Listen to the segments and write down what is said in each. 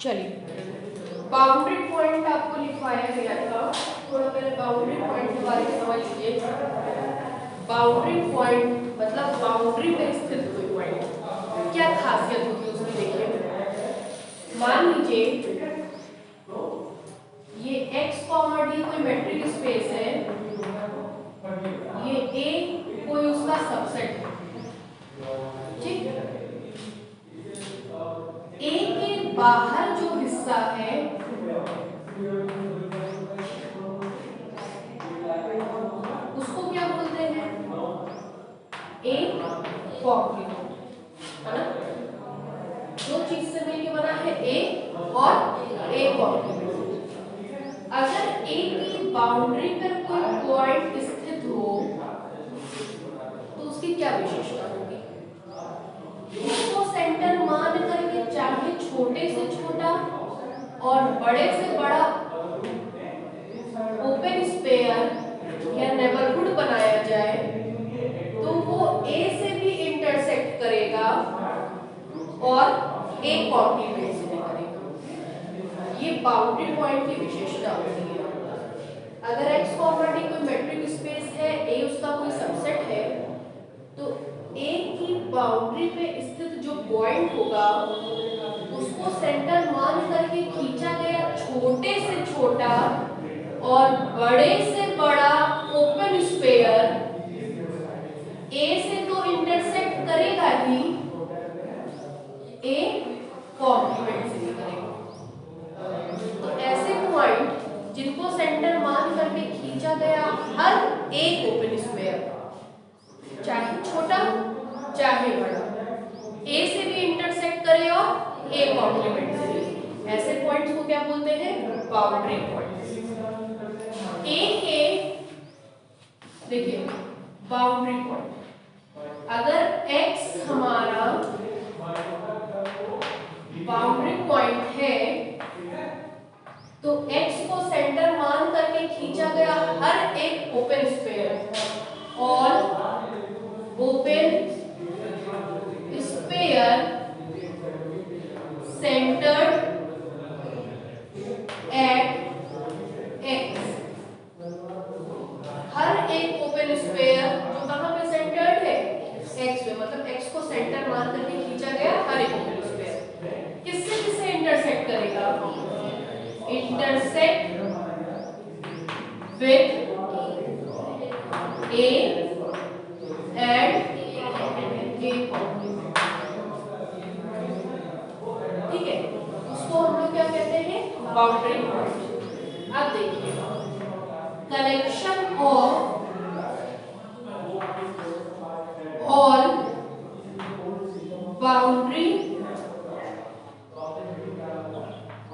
चलिए, boundary point आपको लिखवाया गया था। थोड़ा पहले बाउंड्री पॉइंट के बारे में समझ लीजिए। बाउंड्री पॉइंट मतलब बाउंड्री पे स्थित कोई पॉइंट, क्या खासियत होती है उसकी देखिए। मान लीजिए ये x, d कोई मैट्रिक स्पेस है, ये A कोई उसका सबसेट है, ठीक। A के बाहर जो हिस्सा है उसको क्या बोलते हैं? A कॉम्प्लीमेंट, है ना। दो चीज से मिलकर बना है A और A कॉम्प्लीमेंट। अगर A की बाउंड्री पर कोई पॉइंट स्थित हो तो उसकी क्या विशेषता होगी? उसको सेंटर मान करके चाहे छोटे से छोटा और बड़े से बड़ा ओपन स्फीयर या नेबरहुड बनाया जाए तो वो A से भी इंटरसेक्ट करेगा और A कॉम्प्लीमेंट से भी करेगा। ये बाउंड्री पॉइंट की विशेषता होती है। अगर x, d कोई मैट्रिक स्पेस है, A उसका कोई सबसेट है, तो A की बाउंड्री पे स्थित जो पॉइंट होगा उसको सेंटर मान करके खींचा गया छोटे से छोटा और बड़े से बड़ा ओपन स्फीयर A से तो इंटरसेक्ट करेगा ही, A कॉम्प्लीमेंट से भी करेगा। तो ऐसे पॉइंट जिनको सेंटर मान करके खींचा गया हर एक ओपन स्फीयर, चाहे छोटा चाहे बड़ा, A से भी इंटरसेक्ट करे और A कॉम्प्लीमेंट से भी, ऐसे पॉइंट्स को क्या बोलते हैं? Boundary points. A के देखिए बाउंड्री पॉइंट, अगर x हमारा बाउंड्री पॉइंट है तो x को सेंटर मान करके खींचा गया हर एक ओपन स्फीयर और open sphere centred at x, हर एक ओपन स्फीयर जो कहां पे सेंटर्ड है? x पे, मतलब x को सेंटर मान करके खींचा गया हर एक ओपन स्फीयर किससे किससे इंटरसेक्ट करेगा? Intersect with A and A complement, ठीक है। उसको हम लोग क्या कहते हैं? Boundary point. अब देखिए, collection of all boundary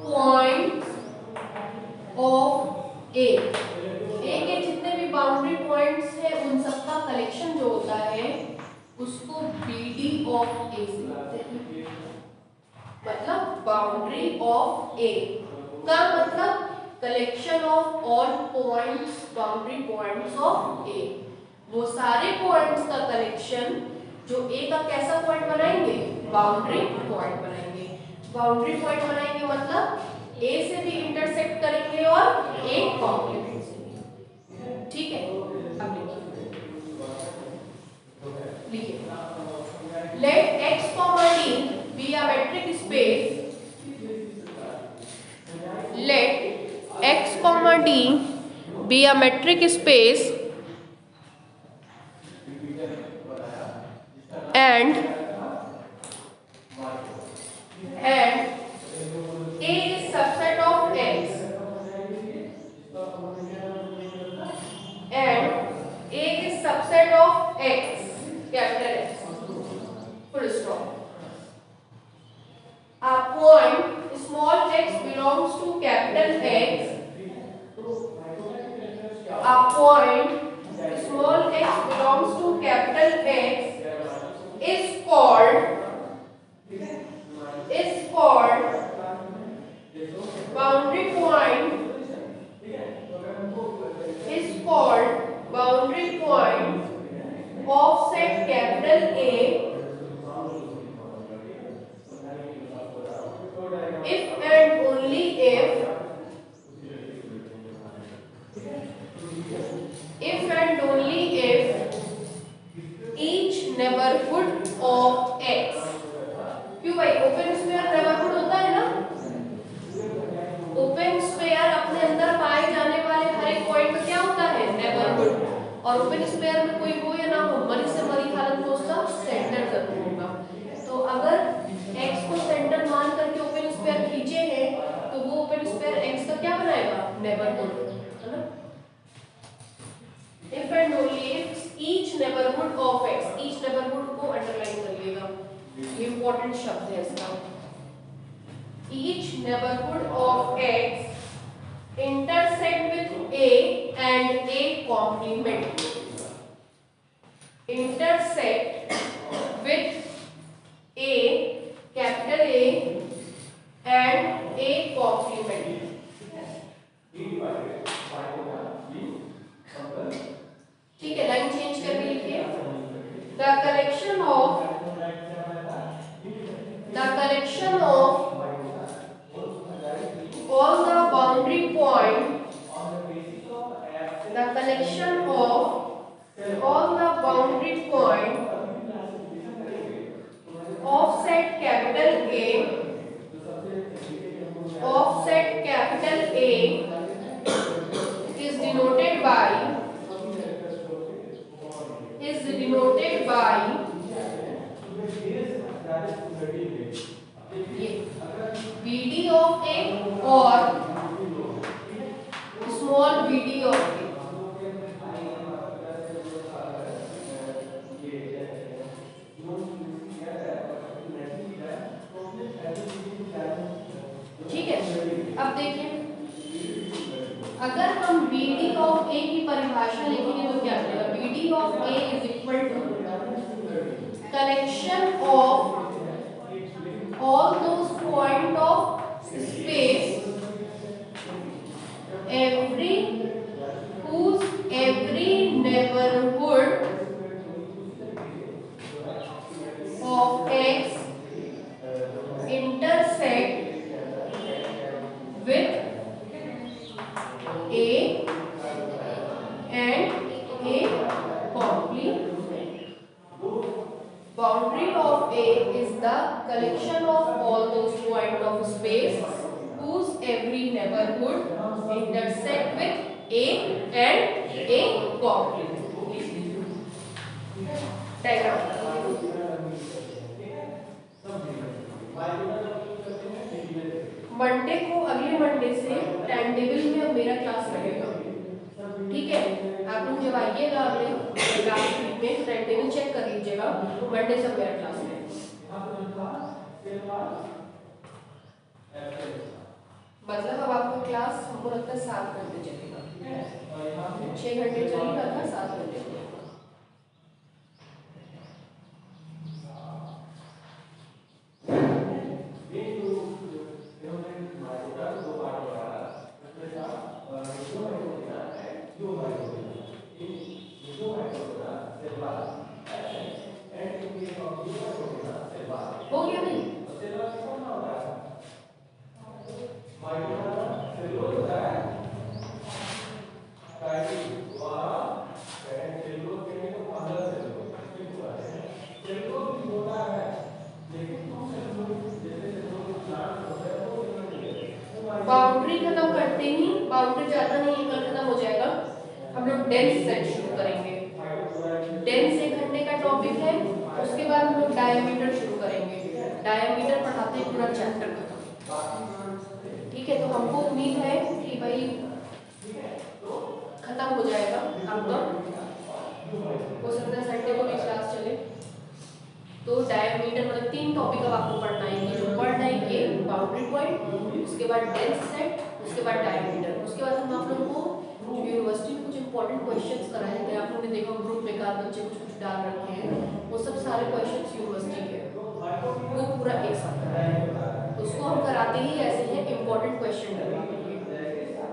points of A के जितने भी बाउंड्री पॉइंट्स है उन सबका कलेक्शन जो होता है उसको BD ऑफ ए से कहते हैं। मतलब बाउंड्री ऑफ ए का मतलब collection of all points, boundary points of A, वो सारे पॉइंट्स का कलेक्शन जो ए का कैसा पॉइंट बनाएंगे? बाउंड्री पॉइंट बनाएंगे। बाउंड्री पॉइंट बनाएंगे मतलब ए से भी इंटरसेक्ट करेंगे और ए कॉम्प्लीमेंट से भी, ठीक है। अब लिखिए, late x, d be a metric space, let x, d be a metric space and A is subset of x and A is subset of x, capital X, full stop. A point small x belongs to capital X. A point small x belongs to capital X is called boundary point, is called boundary point of set capital A if and open sphere में कोई हो या ना हो, मरी से मरी हालत में उसका सेंटर जरूर होगा। तो अगर x को सेंटर मान करके ओपन स्फीयर खींचे हैं तो वो ओपन स्फीयर x का क्या बनाएगा, नेबरहुड, है ना। If and only if each neighborhood of x, each neighborhood को अंडरलाइन करिएगा, ये इंपॉर्टेंट शब्द है इसका। Each neighborhood of x intersect with a and a complement. Intersect with a, capital A and a complement. ठीक है, लाइन चेंज करके लिखिए। The collection of all the boundary point, the collection of all the boundary point offset capital A, offset capital A is denoted by ये BD of A और small BD of A। ठीक है, अब देखिए अगर हम BD of A की परिभाषा लिखेंगे तो क्या मिलेगा, BD of A is equal to collection of all those point of space every neighborhood of x intersect with a and a complement. Boundary of A is the collection of all those points of space whose every neighborhood intersect with A and a complement. Diagram. Monday को, अगले Monday से time table में अब मेरा class रहेगा, ठीक है। आप लोग जब आइएगा अगले लास्ट वीक में टाइम टेबल चेक कर लीजिएगा, मंडे से मेरा क्लास है। मतलब अब आपका क्लास हमको लगता है 7 घंटे चलेगा, 6 घंटे चलेगा था, 7 घंटे चलेगा। हो गया नहीं? बाउंड्री खत्म करते ही, बाउंड्री ज्यादा नहीं है, कल खत्म हो जाएगा। हम लोग डेंस सेट शुरू करेंगे। डेंस 1 घंटे का टॉपिक है, उसके बाद हम लोग डायमीटर शुरू करेंगे। डायमीटर पढ़ाते हैं पूरा चैप्टर खत्म, ठीक है। तो हमको उम्मीद है कि भाई खत्म हो जाएगा आपका, हो सकता है संडे को भी क्लास चले। तो डायमीटर मतलब 3 टॉपिक अब आपको पढ़ना है, ये जो पढ़ रहे हैं ये बाउंड्री पॉइंट, उसके बाद डेंस सेट, उसके बाद डायमीटर। उसके बाद हम आप लोगों को यूनिवर्सिटी में कुछ इंपॉर्टेंट क्वेश्चंस कराए थे, आप लोगों ने देखा ग्रुप में का बच्चे कुछ डाल रखे हैं, वो सब सारे क्वेश्चंस यूनिवर्सिटी के, वो पूरा एक साथ कराए। उसको हम कराते ही ऐसे हैं इंपॉर्टेंट क्वेश्चन करने,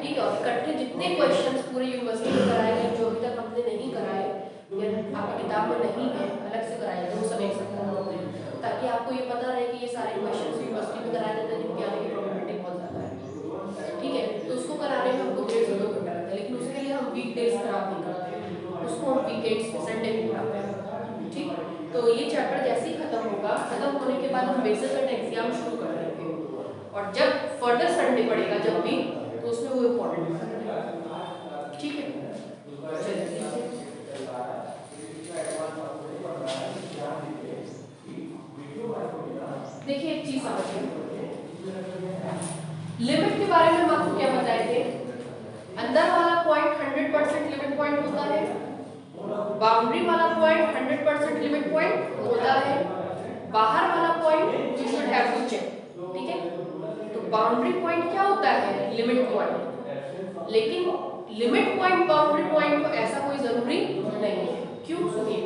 ठीक है। और इकट्ठे जितने क्वेश्चंस पूरे यूनिवर्सिटी में कराए गए, जो अभी तक हमने नहीं कराए या आपकी किताब में नहीं है, अलग से कराए गए, वो सब एक साथ कराते हैं, ताकि आपको ये पता रहे कि ये सारे क्वेश्चंस यूनिवर्सिटी में कराए जाते हैं जिनके आने की प्रोबेबिलिटी बहुत ज़्यादा है, ठीक है। तो उसको कराने में हमको 1.5 से 2 घंटा लगता है, लेकिन उसके लिए हम वीकडेज खराब नहीं करते हैं, उसको हम वीकेंड्स संडे को कराते हैं, ठीक। तो ये चैप्टर जैसे ही खत्म होगा, खत्म होने के बाद हम बेसिक एंड एग्जाम शुरू कर देंगे, और जब फर्दर संडे पड़ेगा जब भी, तो उसमें वो इम्पोर्टेंट, ठीक है। हम क्या बताए थे, अंदर वाला पॉइंट 100% लिमिट पॉइंट होता है, बाउंड्री वाला पॉइंट 100% लिमिट पॉइंट होता है, बाहर वाला point you should have to check. ठीक है, तो बाउंड्री पॉइंट क्या होता है, लिमिट पॉइंट। लेकिन लिमिट पॉइंट बाउंड्री पॉइंट को ऐसा कोई जरूरी नहीं है। क्यों, सुनिए।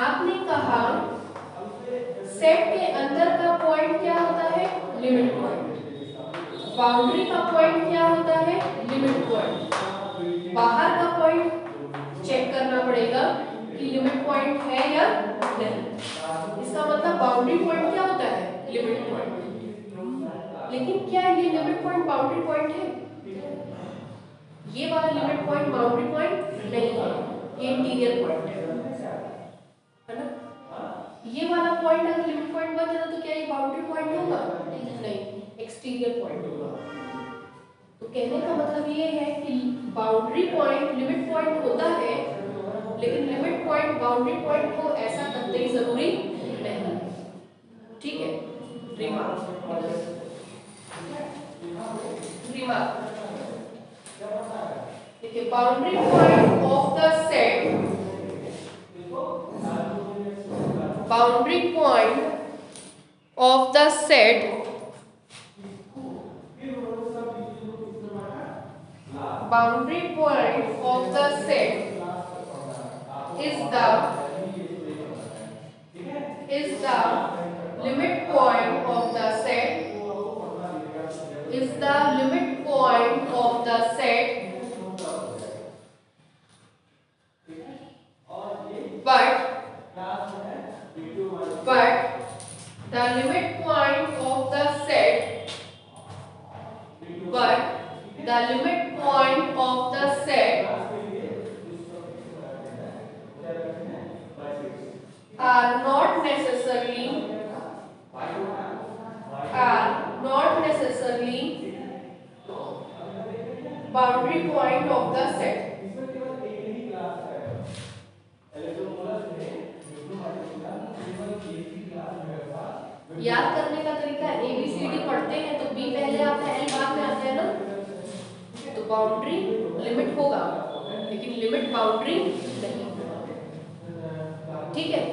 आपने कहा सेट के अंदर का पॉइंट क्या होता है, लिमिट पॉइंट। बाउंड्री का पॉइंट क्या होता है, लिमिट पॉइंट। बाहर का पॉइंट चेक करना पड़ेगा कि लिमिट पॉइंट है या नहीं। इसका मतलब बाउंड्री पॉइंट क्या होता है, लिमिट पॉइंट। लेकिन क्या ये लिमिट पॉइंट बाउंड्री पॉइंट है, ये वाला लिमिट पॉइंट बाउंड्री पॉइंट नहीं है, ये इंटीरियर पॉइंट है ना। ये वाला पॉइंट अगर लिमिट पॉइंट बन जाता तो क्या ये बाउंड्री पॉइंट होगा, नहीं, एक्सटीरियर पॉइंट होगा। तो कहने का मतलब ये है कि बाउंड्री पॉइंट लिमिट पॉइंट होता है, लेकिन लिमिट पॉइंट बाउंड्री पॉइंट को ऐसा कतई जरूरी नहीं। ठीक है, रिमार्क देखिए, boundary point of the set, boundary point of the set, boundary point of the set is the limit point of the set, is the limit point of the set, but the limit point of the set, but the limit point of the set are not necessarily boundary point of the set। याद करने का तरीका, ABCD पढ़ते हैं तो B पहले आता है, L बाद में आता है ना। तो बाउंड्री लिमिट होगा, लेकिन लिमिट बाउंड्री नहीं। ठीक है,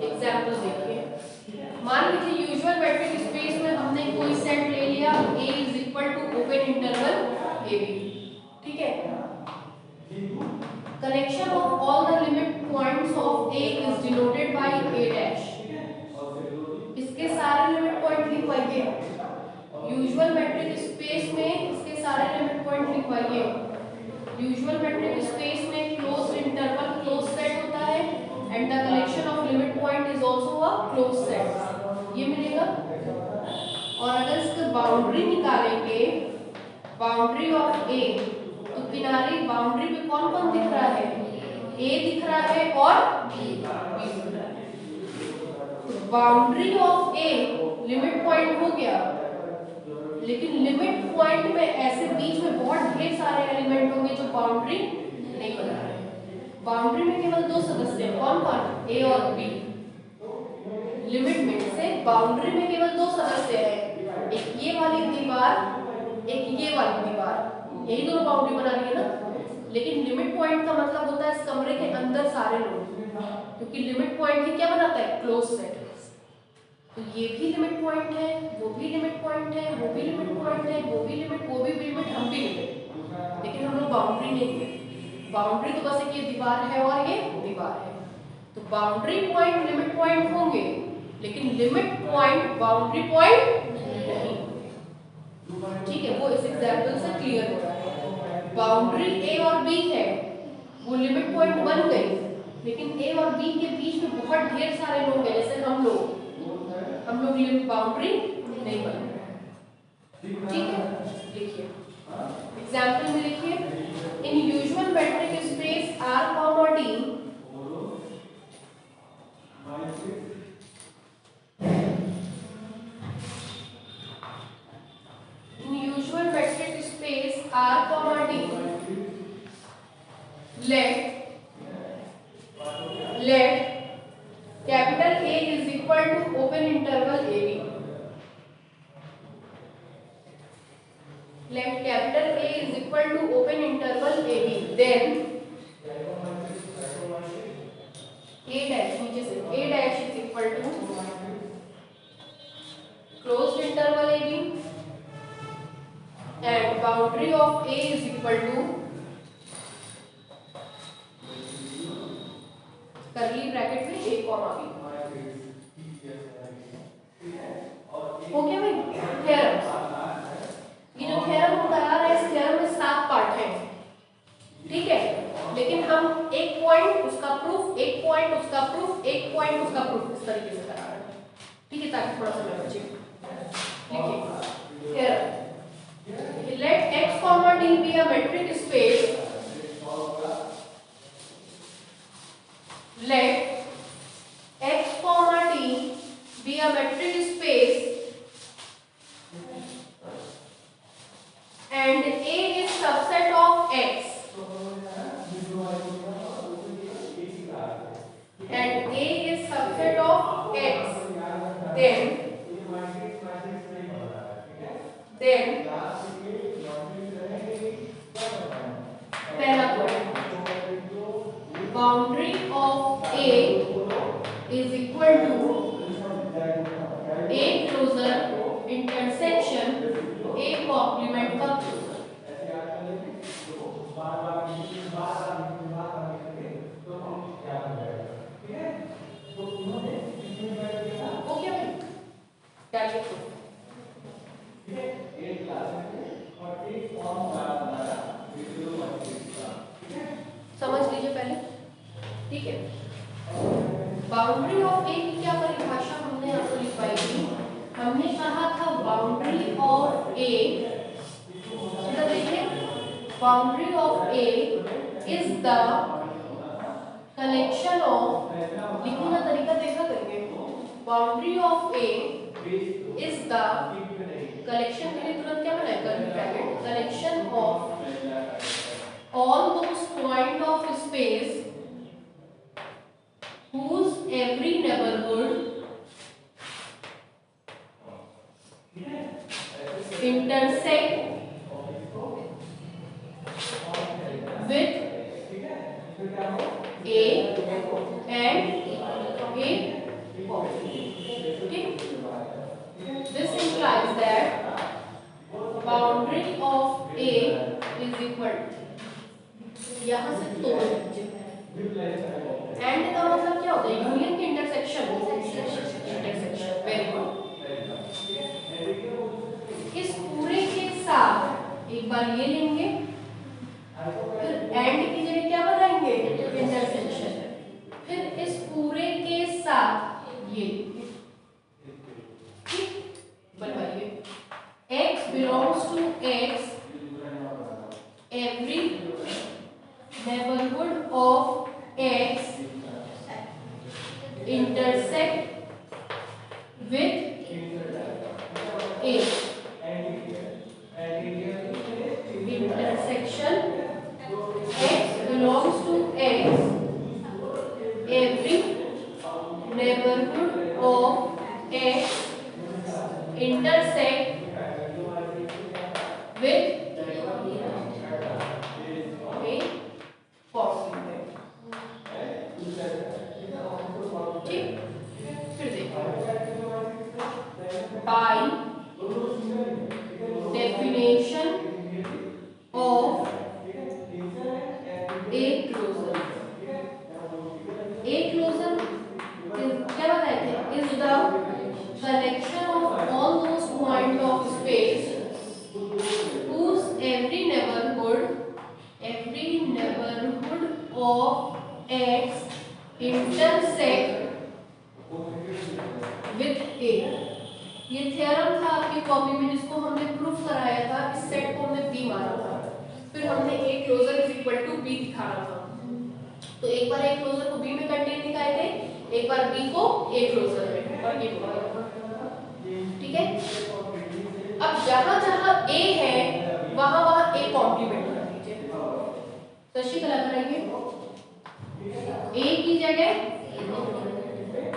एग्जाम्पल देखिए। मान लीजिए यूजुअल मैट्रिक स्पेस में हमने कोई सेट ले लिया, A is equal to open interval AB। ठीक है, collection of all the limit points of A is denoted by A dash. इसके सारे लिमिट पॉइंट लिखवाइए, यूजुअल मैट्रिक स्पेस में इसके सारे लिमिट पॉइंट लिखवाइए। यूजुअल मैट्रिक स्पेस में क्लोज्ड इंटरवल क्लोज सेट होता है, and the collection of limit point is also a close set, ये मिलेगा। और अगर इसकी बाउंड्री निकालेंगे, बाउंड्री ऑफ A, तो किनारे बाउंड्री पे कौन कौन दिख रहा है, A दिख रहा है और B दिख रहा है। Boundary of A limit point हो गया, लेकिन लिमिट पॉइंट में ऐसे बीच में बहुत ढेर सारे एलिमेंट होंगे जो बाउंड्री नहीं बना रहे। बाउंड्री में केवल दो सदस्य हैं, कौन कौन, A और B। लिमिट में से बाउंड्री में केवल दो सदस्य हैं, एक ये वाली दीवार, एक ये वाली दीवार, यही दोनों बाउंड्री बना रही है ना। लेकिन लिमिट पॉइंट का मतलब होता है इस कमरे के अंदर सारे लोग, क्योंकि लिमिट पॉइंट ही क्या बनाता है, क्लोज सेट। तो ये भी लिमिट पॉइंट है, वो भी लिमिट पॉइंट है, वो भी लिमिट पॉइंट है, वो भी लिमिट, वो भी लिमिट, हम भी लिमिट, लेकिन हम लोग बाउंड्री नहीं है। बाउंड्री तो बस एक ये दीवार है और ये दीवार है। तो बाउंड्री पॉइंट लिमिट पॉइंट होंगे, लेकिन लिमिट पॉइंट बाउंड्री पॉइंट नहीं। ठीक है, वो इस एग्जांपल से क्लियर हो रहा है। बाउंड्री A और B है, वो लिमिट पॉइंट बन गई, लेकिन A और B के बीच में बहुत ढेर सारे लोग हैं, जैसे हम लोग लिमिट बाउंड्री नहीं बन रहा। ठीक है, देखिए एग्जांपल में लिखिए, इन usual metric space R, D, in usual metric space R, D, let capital A is equal to open interval AB। then a dash नीचे से a dash is equal to closed interval ab and boundary of a is equal to curly bracket में a comma b। हो गया भाई theorem. ये जो theorem हम करा रहे हैं इस थ्योरम में 7 पार्ट हैं, ठीक है, लेकिन हम एक पॉइंट उसका प्रूफ, एक पॉइंट उसका प्रूफ, एक पॉइंट उसका प्रूफ इस तरीके से करा रहे हैं, ठीक है, ताकि थोड़ा समय बचे। लिखिए theorem, let x, d be a metric space, let x, d be a metric space and A is subset of X and A is subset of X, then पहला point boundary of A is equal to A closure intersection A complement का closure। Okay भाई, क्या लिखो समझ लीजिए पहले, ठीक है। बाउंड्री ऑफ ए की क्या परिभाषा हमने आपको लिखवाई थी, हमने कहा था बाउंड्री ऑफ ए, देखिए boundary of A is the collection of, लिखने का तरीका देखा करिए, boundary of A is the collection के लिए तुरंत क्या बनाए curly bracket, collection of all those point of space whose every neighborhood intersect with A and A point। This implies that boundary of A is equal to, यहाँ से तोड़ दीजिए, and का मतलब क्या होता है, यूनियन की इंटरसेक्शन, वेरी गुड। इस पूरे के साथ एक बार ये लेंगे, फिर एंड की जगह क्या बनाएंगे, इंटरसेक्शन, फिर इस पूरे के साथ ये बनवाइए, x belongs to x, every neighborhood of x intersect with A, intersection x belongs to x, every neighborhood of x intersect with by definition of A closure, A closure is क्या बताए थे, is the collection of all those points of space whose every neighborhood of X intersect with A। ये theorem था आपकी copy में जिसको हमने proof कराया था, इस सेट को हमने B माना था, फिर हमने A closure is equal to B दिखाना था, तो एक बार A क्लोजर को B में कंटेन दिखाए थे, एक बार B को A क्लोजर में, और ये ठीक है। अब जहां जहां A है वहां वहां A कॉम्प्लीमेंट कर दीजिए, शशिकला कराइए, A की जगह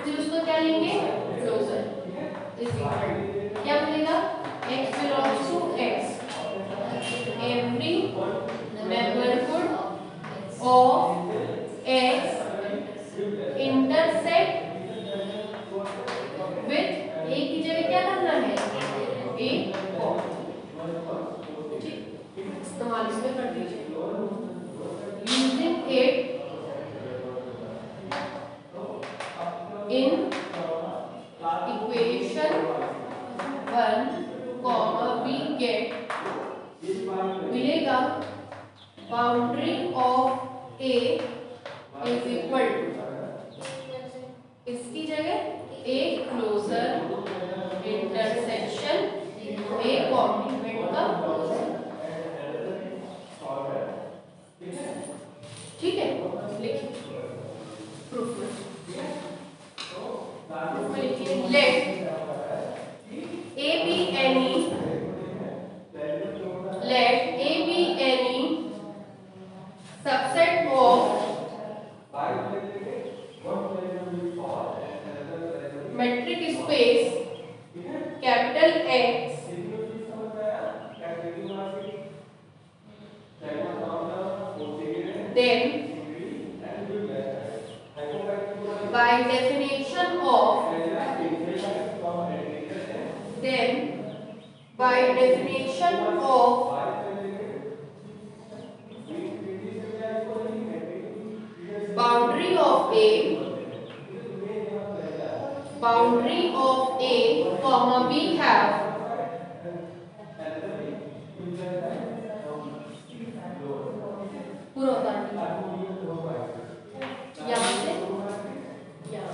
फिर उसको क्या लेंगे, क्लोजर, क्या मिलेगा, x belongs to x, every neighborhood of X intersect with, A की जगह क्या करना है, ए ठीक, इस्तेमाल इसमें कर दीजिए। Using it in equation 1, we get, मिलेगा boundary of A is equal to, इसकी जगह A closure intersection A complement का क्लोजर, ठीक है। लिखिए प्रूफ में, लिखिए let A B any, let A be any subset of metric space capital X, then by definition of, then by definition of boundary of A, boundary of A, comma we have पूरा उतार यहाँ से यहाँ,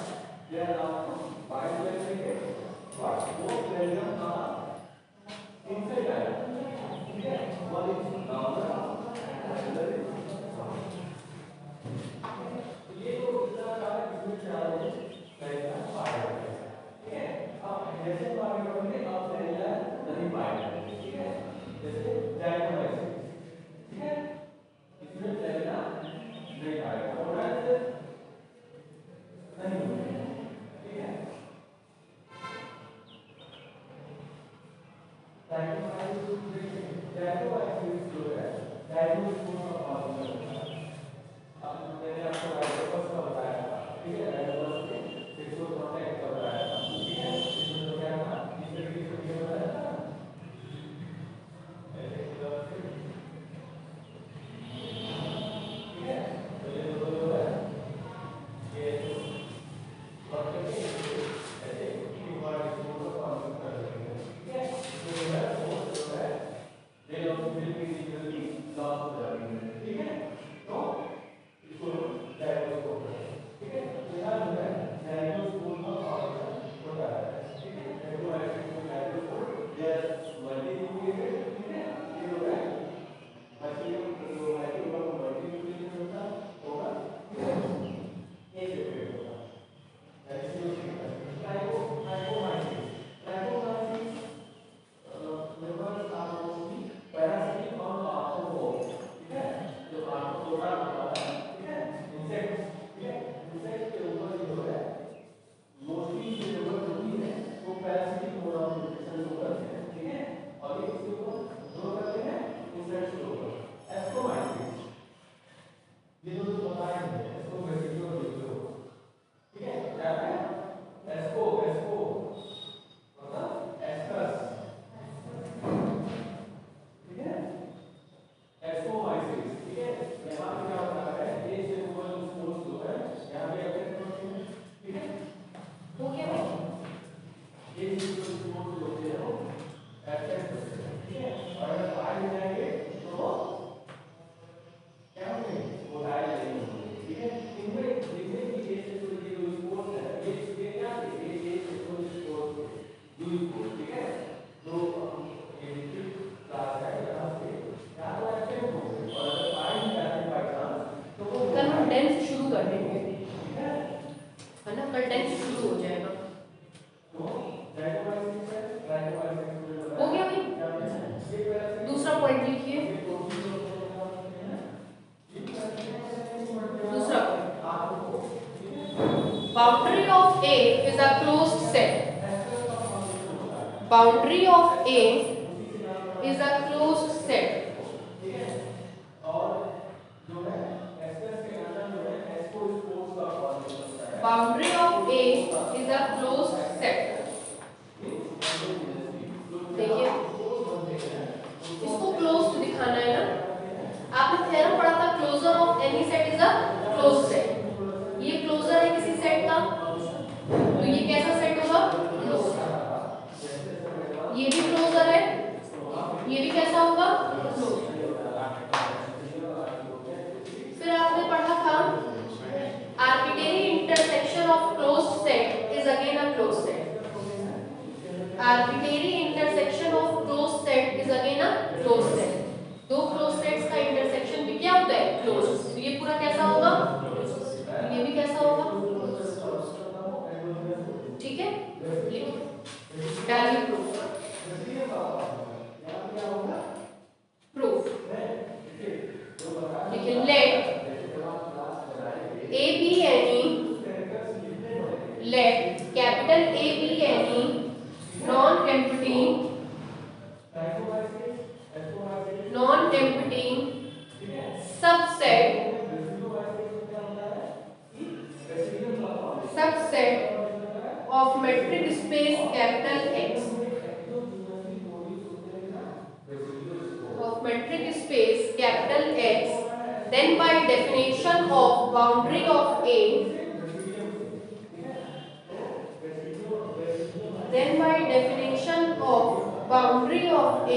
Boundary of A is a closed set. Boundary of A is a closed set. Arbitrary intersection of close set is again a close set. दो close sets का intersection भी क्या होता है? क्लोज। तो ये पूरा कैसा होगा? ये भी कैसा होगा? ठीक है, डालिए प्रूफ। प्रूफ देखिए, let A B any, let capital A B any non-empty subset of metric space capital X, of metric space capital X, then by definition of boundary of A, then by definition of boundary of A,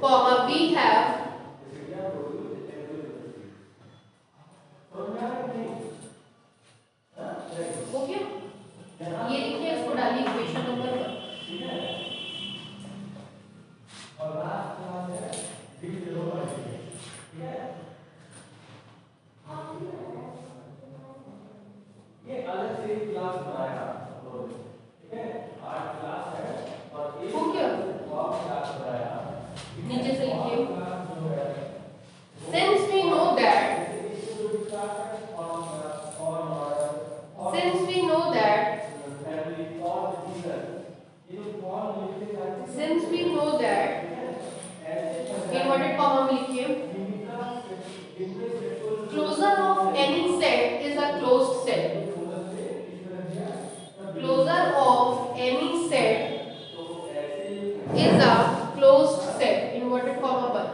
comma we have okay. ये लिखिए, इसको डालिए equation number 1। ये अलग से class बनाया, ठीक है, 8 क्लास है और एक क्लास बनाया। नीचे से लिखिए, since we know that inverted comma में लिखिए, closure of any set is a closed set, closure of any set is a closed set, inverted comma पर।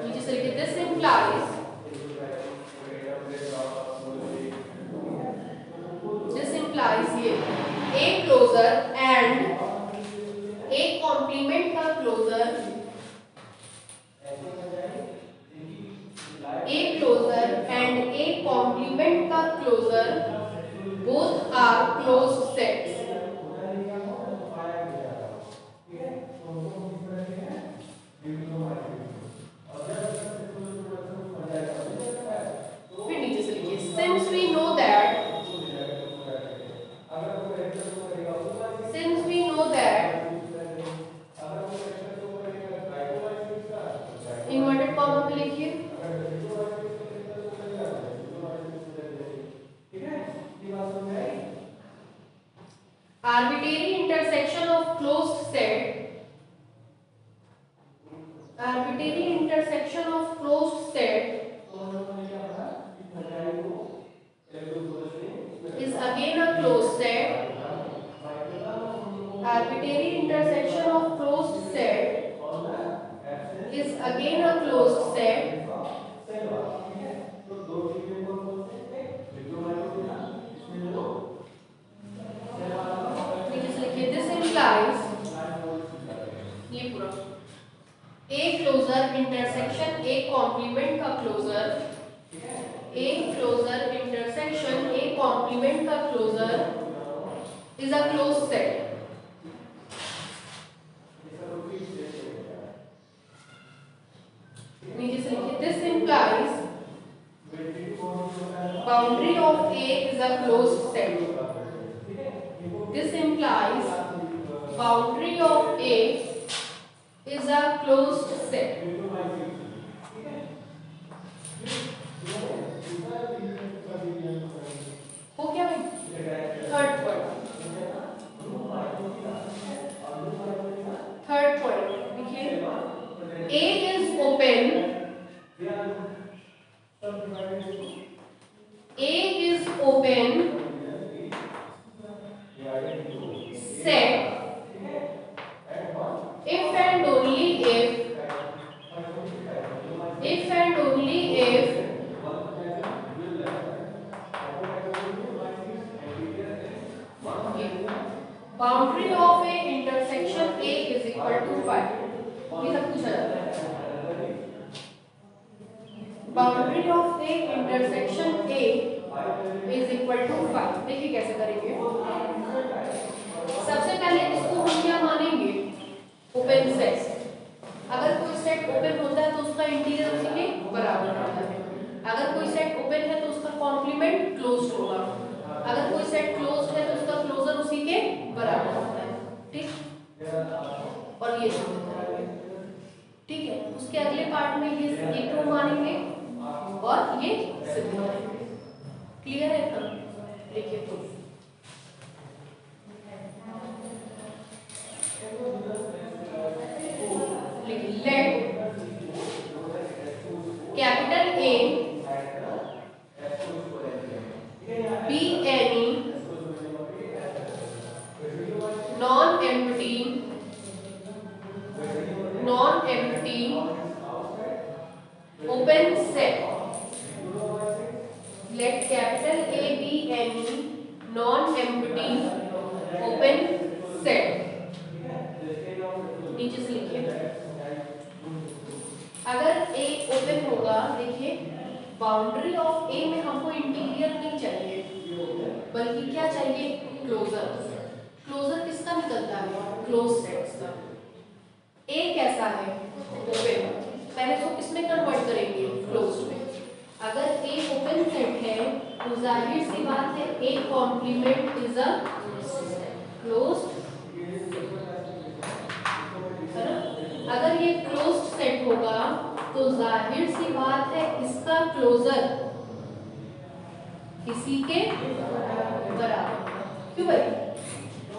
नीचे से लिखिए, this implies ये a closure and a complement का closure, a closure and a complement का closure both are closed sets। फिर नीचे से लिखिए, since we know that inverted comma में लिखिए, arbitrary intersection of closed set, arbitrary intersection of closed set is again a closed set, arbitrary intersection of closed set is again a closed set ये पूरा a closure intersection a complement का closure, a closure intersection a complement का closure is a closed set। नीचे से लिखिए, this implies boundary of A is a closed set, this implies boundary of A is a closed set। हो क्या भाई? Third point देखिए, A is open, A is open set if and only if boundary of a intersection A is equal to 5। ये सब पूछा जाता है। Boundary of A intersection A is equal to 5। देखिए कैसे करेंगे। सबसे पहले इसको हम क्या मानेंगे, ओपन सेट। अगर कोई सेट ओपन होता है तो उसका इंटीरियर उसी के बराबर होता है। अगर कोई सेट ओपन है तो उसका कॉम्प्लीमेंट क्लोज्ड होगा। अगर कोई सेट क्लोज्ड है तो उसका क्लोजर उसी के बराबर होता है। ठीक, और ये सिद्ध करेंगे। ठीक है, उसके अगले पार्ट में ये एक को मानेंगे और ये सिद्ध करेंगे। क्लियर है ना? लिखिए proof. Late capital A B any non empty open set. Late capital A B any non empty open set. नीचे से लिखिए। अगर ए ओपन होगा, देखिए बाउंड्री ऑफ ए में हमको इंटीरियर नहीं चाहिए बल्कि क्या चाहिए, क्लोजर। क्लोजर किसका निकलता है, क्लोज सेट्स का। ए कैसा है, ओपन। पहले तो किसमें कन्वर्ट करेंगे, क्लोज में। अगर ए ओपन सेट है तो जाहिर सी बात है A complement is a closed, है ना। अगर ये क्लोज्ड सेट होगा तो जाहिर सी बात है इसका क्लोजर इसी के बराबर। क्यों भाई,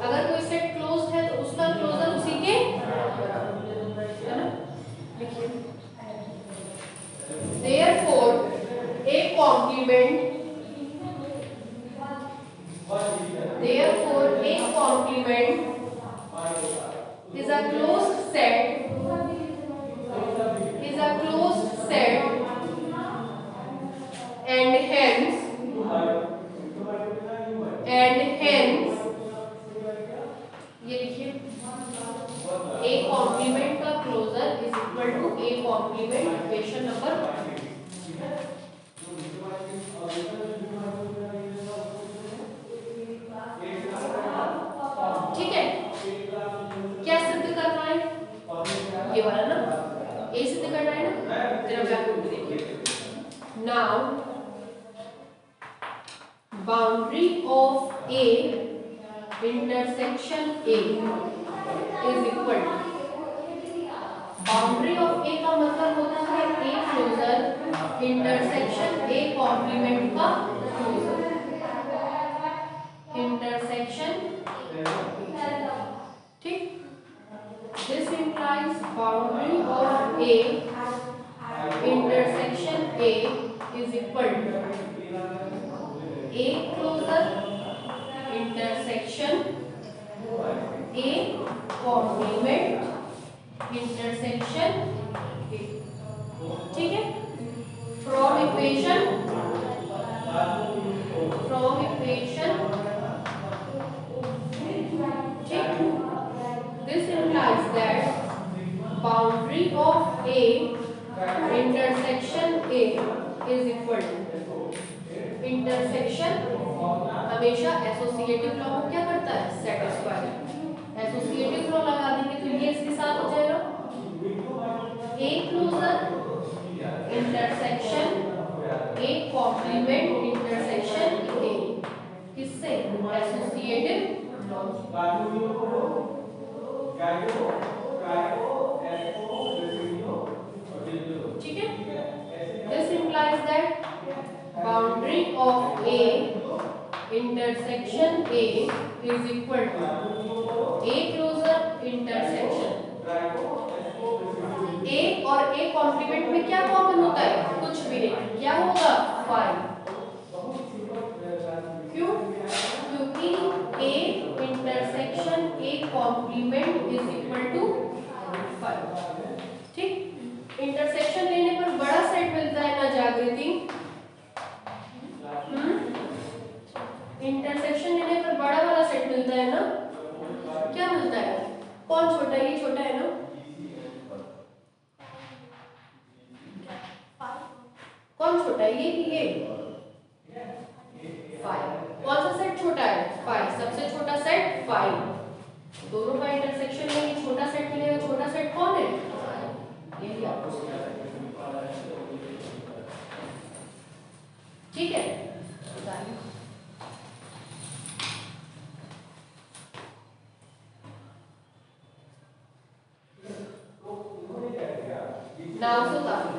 अगर कोई सेट क्लोज्ड है तो उसका क्लोजर उसी के बराबर, है ना। लिखिए therefore a complement is a closed set and hence ये लिखिए a complement का closure is equal to a complement equation number 1। ठीक है, क्या सिद्ध करना है, ये वाला ना, ए सिद्ध करना है ना। जरा बैक देखिए। Now boundary of A intersection A is equal to, boundary of A का मतलब होता है A closure intersection A complement का क्लोजर, इंटरसेक्शन। ठीक, this implies boundary of A intersection A is equal to A closer intersection A complement intersection A। ठीक है, from equation this implies that boundary of A intersection A is equal to intersection हमेशा associative law को क्या करता है, satisfy. Associative law लगा देंगे तो ये इसके साथ हो जाएगा A closure intersection A complement intersection A, किससे, एसोसिएटिव लॉ। ठीक है, this implies that boundary of A intersection A is equal to A closer intersection A और A कॉम्प्लीमेंट में क्या कॉमन होता है, कुछ भी नहीं, क्या होगा, 5। क्यों, क्योंकि A intersection A complement is equal to 5। ठीक, इंटरसेक्शन लेने पर बड़ा सेट मिलता है ना जागृति। इंटरसेक्शन लेने पर बड़ा वाला सेट मिलता है ना, क्या मिलता है, कौन छोटा है, ये छोटा है ना, कौन छोटा है, ये कि ये? 5। कौन सा सेट छोटा है? 5। सबसे छोटा सेट 5। दोनों का इंटरसेक्शन में ये छोटा सेट मिलेगा। छोटा सेट कौन है? यही आपको, ठीक है। नाउ से उतारो।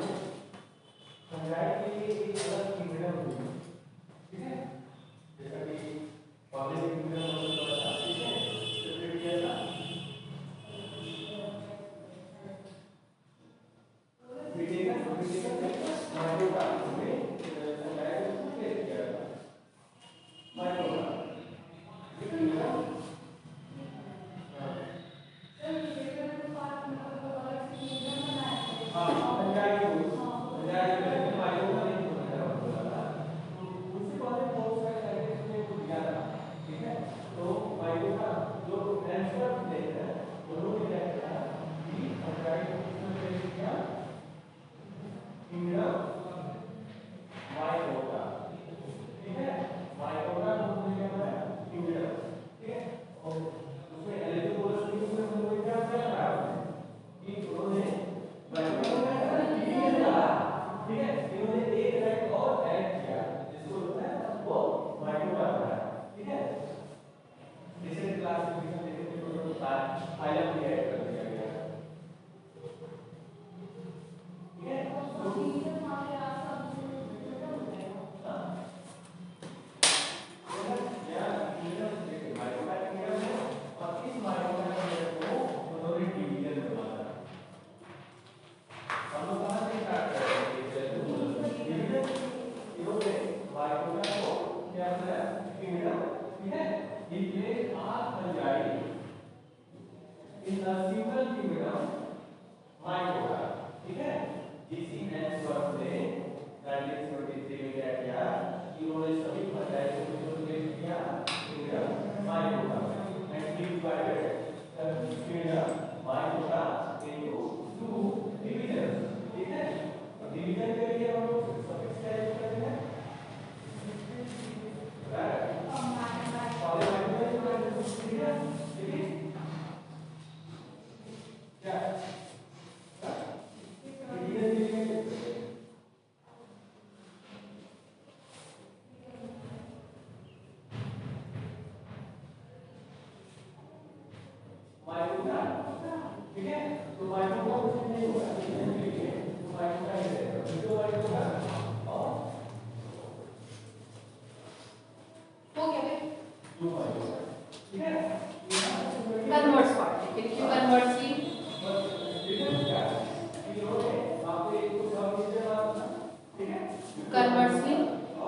कन्वर्ट्स पार्ट देखिए, कन्वर्ट्स की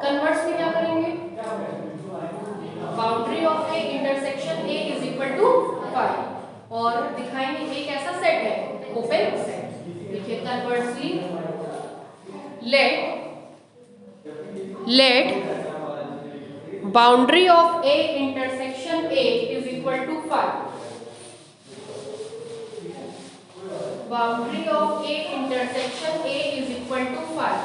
कन्वर्ट्स में क्या करेंगे? Boundary of A intersection A is equal to 5 और दिखाएंगे एक ऐसा सेट है ओपन सेट। देखिए conversely let boundary of A intersection A is equal to 5। Boundary of A intersection A is equal to 5।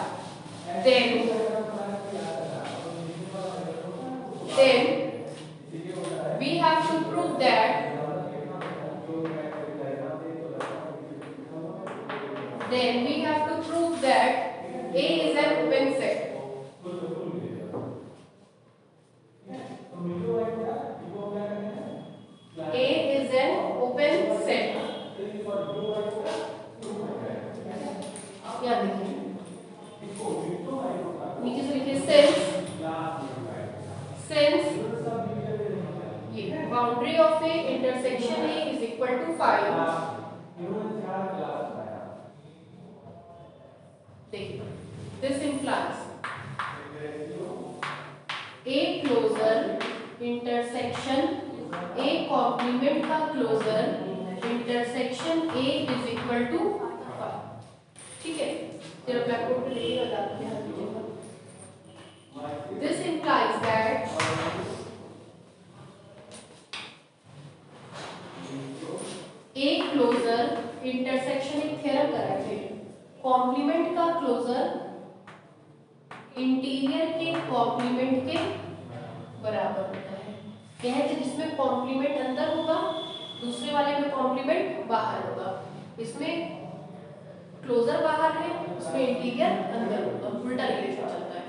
then we have to prove that A is an open set. A is an open set. क्या देखिए नीचे से लिखिए since ये boundary of A intersection A is equal to 5। देखिए this implies A closure intersection A complement का closure intersection A is equal to 5। ठीक है, जरा ब्लैकबोर्ड पे लिखिए और आप ध्यान दीजिएगा। This implies that A closure intersection एक थ्योरम कराए थे, कॉम्प्लीमेंट का क्लोजर इंटीरियर के कॉम्प्लीमेंट के बराबर होता है। यह है कि जिसमें कॉम्प्लीमेंट अंदर होगा, दूसरे वाले में कॉम्प्लीमेंट बाहर होगा। इसमें क्लोजर बाहर है, उसमें इंटीरियर अंदर होगा, उल्टा रिलेशन चलता है।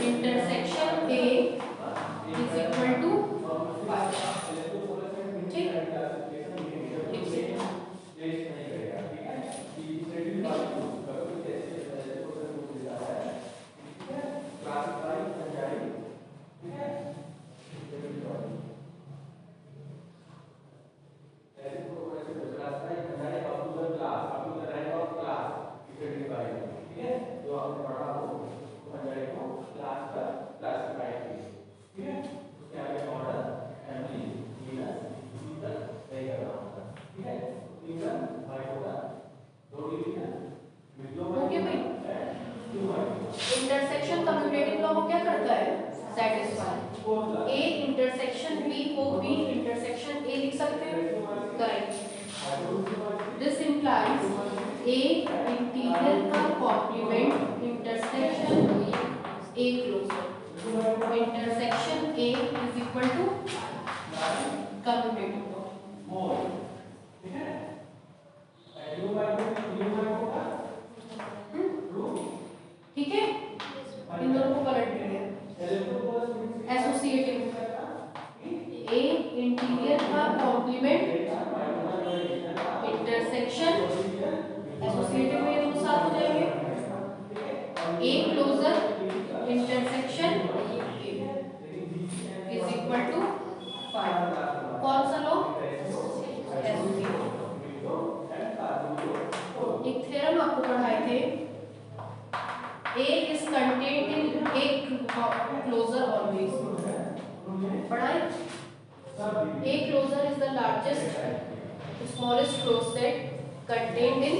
Intersection A is equal to 5। ठीक, इंटरसेक्शन कम्यूटेटिव लॉ को क्या करता है? सेटिस्फाई। ए इंटरसेक्शन बी को बी इंटरसेक्शन ए लिख सकते हैं, correct. This implies A interior का complement intersection A closure. Intersection A is equal to commutative law. ठीक है, इन दोनों को पलट दीजिए। एसोसिएटिव ए इंटीरियर का कॉम्प्लीमेंट इंटरसेक्शन, एसोसिएटिव में दोनों साथ हो जाएंगे, A closure intersection is equal to 5। कौन सा लॉ? एसोसिएटिव। एक थ्योरम आपको पढ़ाए थे, A is contained in A closure always. पढ़ाए? A closure is the largest, smallest closed set contained in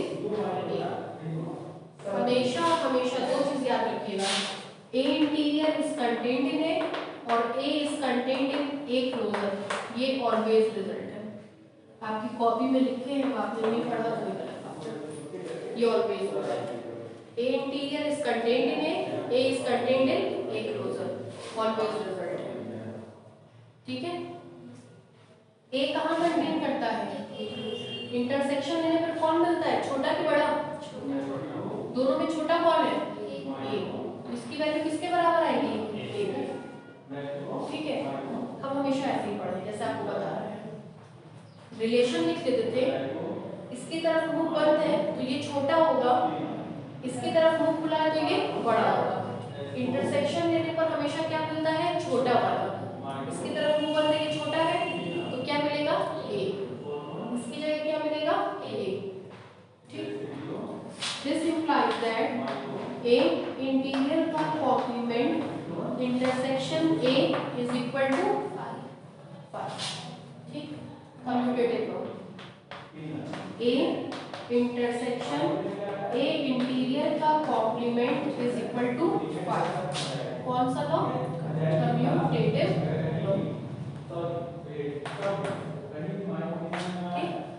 A. हमेशा हमेशा दो चीज याद रखिएगा, A interior is contained in A और A is contained in A closure, ये always result है। आपकी कॉपी में लिखे हैं, आपने नहीं पढ़ा कोई गलत बात है, ये always होता है। A interior is contained in A is contained in A closure, always result है, ठीक है। A कहाँ कंटेन करता है? इंटरसेक्शन लेने पर कौन मिलता है, छोटा कि बड़ा? दोनों में छोटा कौन है? A। इसकी वैल्यू किसके बराबर आएगी? A। ठीक है, हम हमेशा ऐसे ही पढ़े जैसे आपको बता रहे हैं। रिलेशन लिख देते थे, इसकी तरफ मुंह बंद है तो ये छोटा होगा, इसकी तरफ मुंह खुला है तो ये बड़ा होगा। इंटरसेक्शन लेने पर हमेशा क्या मिलता है? छोटा वाला। इसकी तरफ मुंह बंद है, ये छोटा है तो क्या मिलेगा? ए। इसकी जगह क्या मिलेगा? ए। ठीक, this implies that A interior का complement intersection A is equal to 5। ठीक, commutative law, A intersection A interior का कॉम्प्लीमेंट इज इक्वल टू 5। कौन सा लॉ? Commutative law.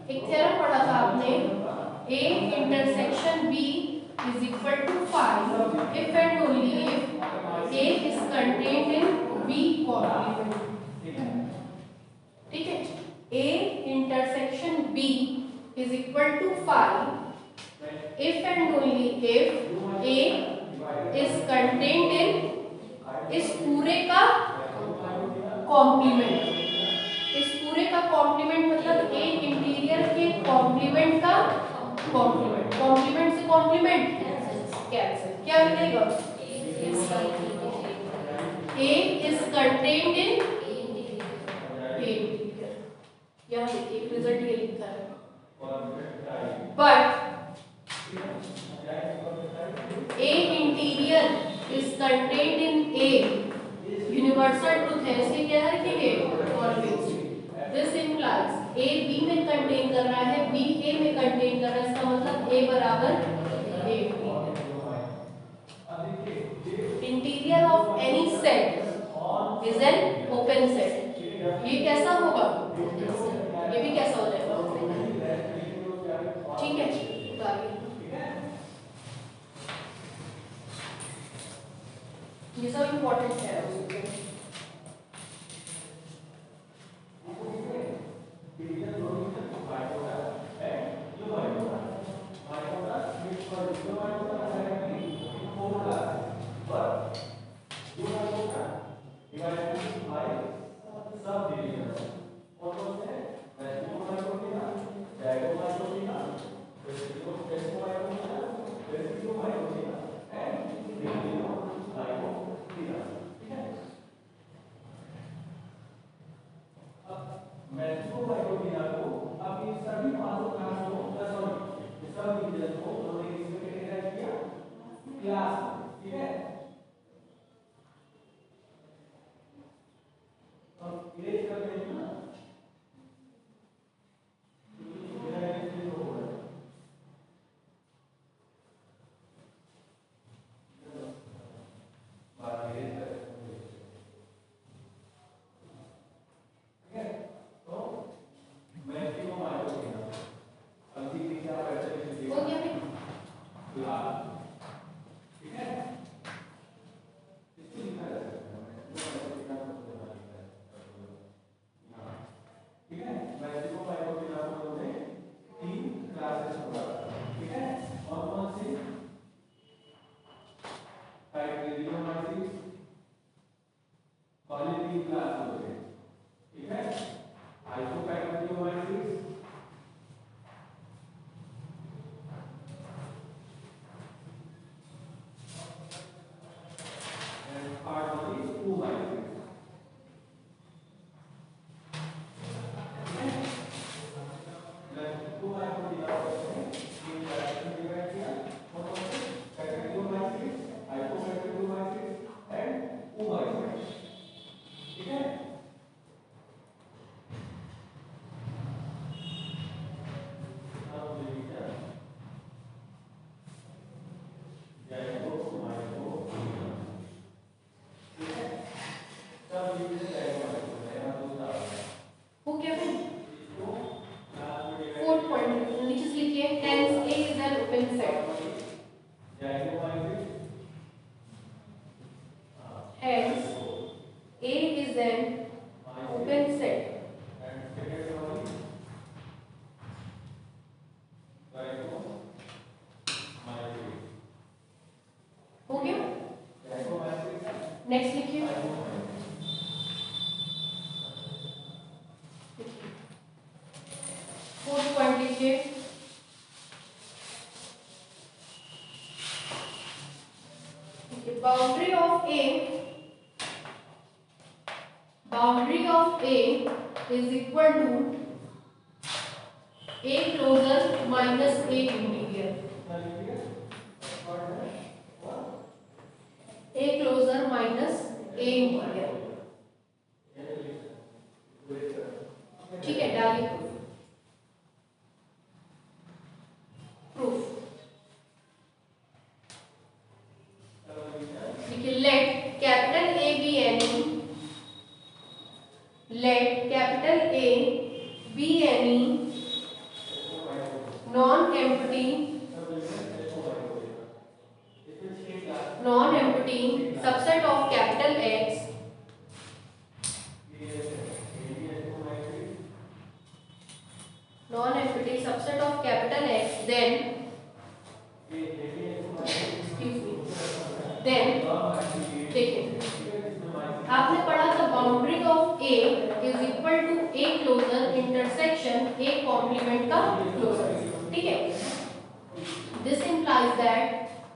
एक थ्योरम पढ़ा था आपने, A intersection B is equal to 5 if and only if A is contained in B complement. ठीक है, A intersection B is equal to 5 if and only if A is contained in इस पूरे का complement. इस पूरे का complement मतलब A interior के कॉम्प्लीमेंट का कॉम्प्लीमेंट। कॉम्प्लीमेंट से कॉम्प्लीमेंट कैंसिल, क्या मिलेगा? A is contained in A। यहाँ देखिए रिजल्ट ये लिखा है, but A interior is contained in A, universal truth है, इसलिए क्या लिखेंगे? Always. This implies A B में कंटेन कर रहा है, B A में कंटेन कर रहा है, इसका मतलब A बराबर A। Interior of any set is an open set. ये कैसा होगा? ये भी कैसा हो जाएगा? ठीक है, ये सब इम्पोर्टेंट है उसके। नेक्स्ट लिखिए। फोर्थ पॉइंट लिखिए। Boundary of A is equal to A closure minus A interior. A closure minus A interior. ठीक है, डालिए प्रूफ। देखिए, let capital A B any, let capital A B any non empty subset of capital X non-empty subset of capital X, then देखिए, आपने पढ़ा था boundary of A is equal to A closure intersection A complement का closure. ठीक है, this implies that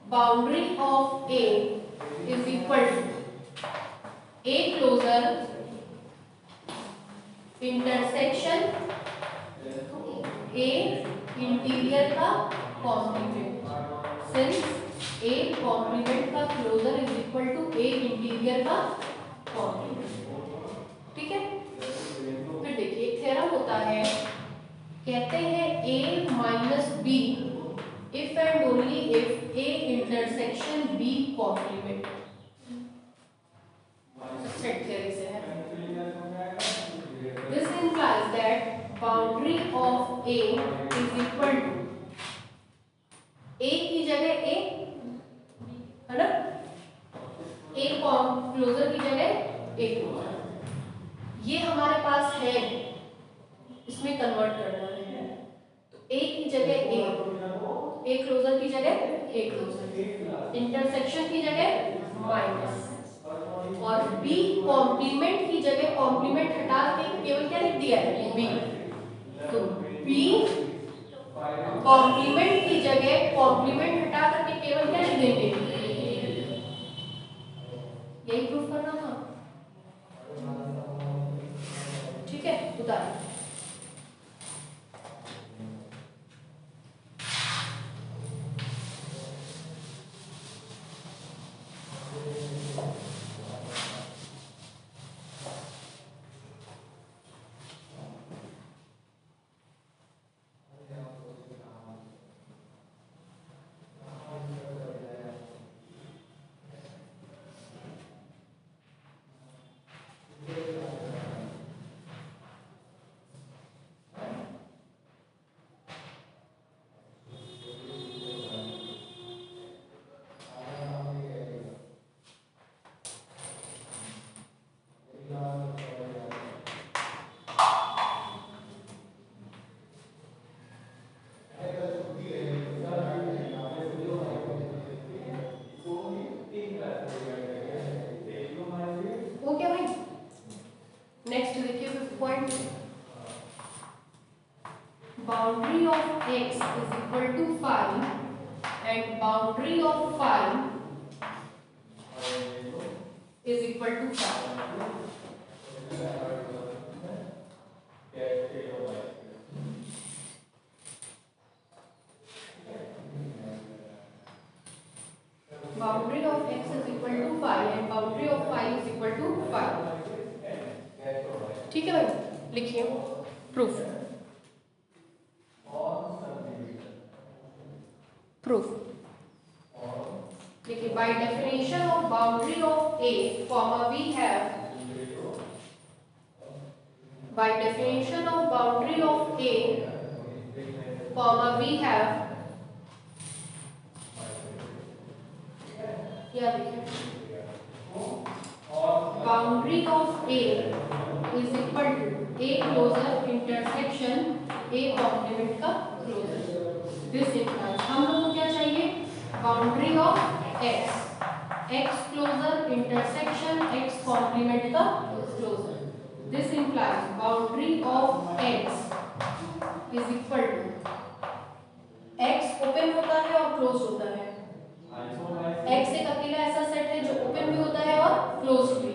boundary of A is equal to A closer intersection A interior का complement, since A complement का closer is equal to A interior का complement। ठीक है, फिर देखिए एक थ्योरम होता है, कहते हैं A minus B if and only if A intersection B complement। Set theory से है। This implies that boundary of A is equal to A की जगह A है ना, A क्लोजर की जगह ए क्लोजर। ये हमारे पास है, इसमें कन्वर्ट करना है, तो ए की जगह ए क्लोजर की जगह ए क्लोजर, इंटरसेक्शन की जगह माइनस, और बी कॉम्प्लीमेंट की जगह कॉम्प्लीमेंट हटा के केवल क्या लिख दिया है बी, तो बी कॉम्प्लीमेंट की जगह कॉम्प्लीमेंट हटा करके केवल क्या लिख देंगे, यही प्रूफ करना था। ठीक है, उदाहरण नेक्स्ट देखिए 5th point, boundary of x is equal to 5 and boundary of 5 is equal to 5। Boundary of x is equal to 5 and boundary of 5 is equal to 5। ठीक है भाई, लिखिए प्रूफ। प्रूफ देखिए, by definition of boundary of a comma we have, by definition of boundary of a comma we have, या देखिए boundary of a is equal to A closure intersection A complement का closure. This implies, हम लोग को क्या चाहिए, boundary of X closure intersection X complement का closure. This implies boundary of X is equal to, X open होता है और क्लोज होता है, एक्स एक अकेला ऐसा सेट है जो ओपन भी होता है और क्लोज भी।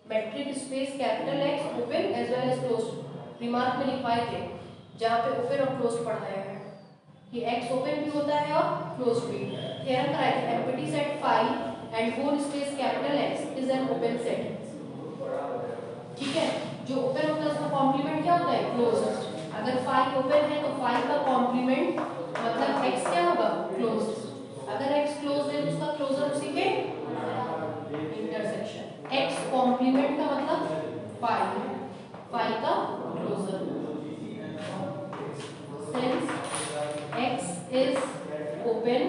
Metric space capital X open as well as close, remark में लिखवाए थे जहाँ पे ओपन और क्लोज पढ़ाया है कि एक्स ओपन भी होता है और क्लोज भी। थ्योरम कराया था, empty set phi and whole space capital X is an open set. ठीक है, जो ओपन होता है उसका कॉम्प्लीमेंट क्या होता है, क्लोज। अगर फाई ओपन है तो फाई का कॉम्प्लीमेंट मतलब एक्स क्या होगा, क्लोज। अगर एक्स क्लोज है तो उसका क्लोजर उसी के इंटरसेक्शन। एक्स कॉम्प्लीमेंट का मतलब फाई, फाई का closure. Since X is open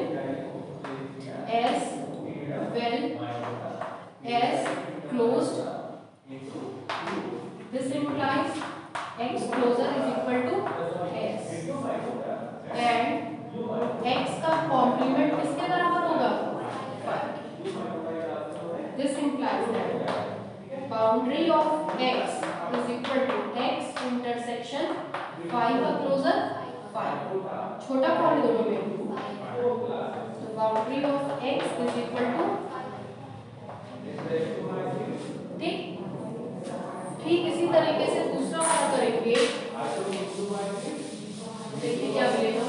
as well as closed, this implies x closer is equal to s and x का कॉम्प्लीमेंट किसके बराबर होगा, 5। This implies that boundary of x is equal to x intersection 5 का closure 5, छोटा कौन दोनों में, तो boundary of x is equal to, ठीक इसी तरीके से दूसरा वाला करेंगे। देखिए क्या मिलेगा,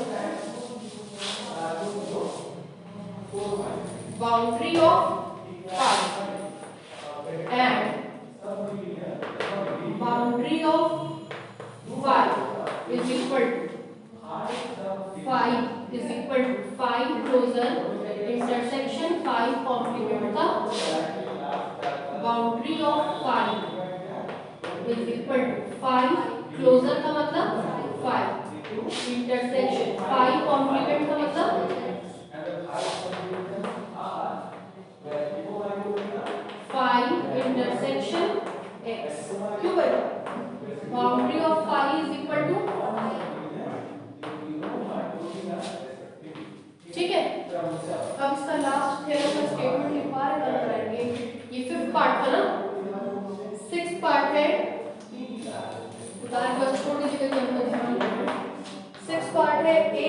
boundary of 5 and boundary of 5 is equal to 5 is equal to 5 closure intersection 5 complement का, boundary of 5 is equal to 5 closure का मतलब 5 इंटरसेक्शन 5 कॉम्प्लीमेंट का मतलब पार्ट था ना, 6 पार्ट है, उदाहरण बस छोड़ दीजिएगा कि हमको ध्यान 6 पार्ट है। ए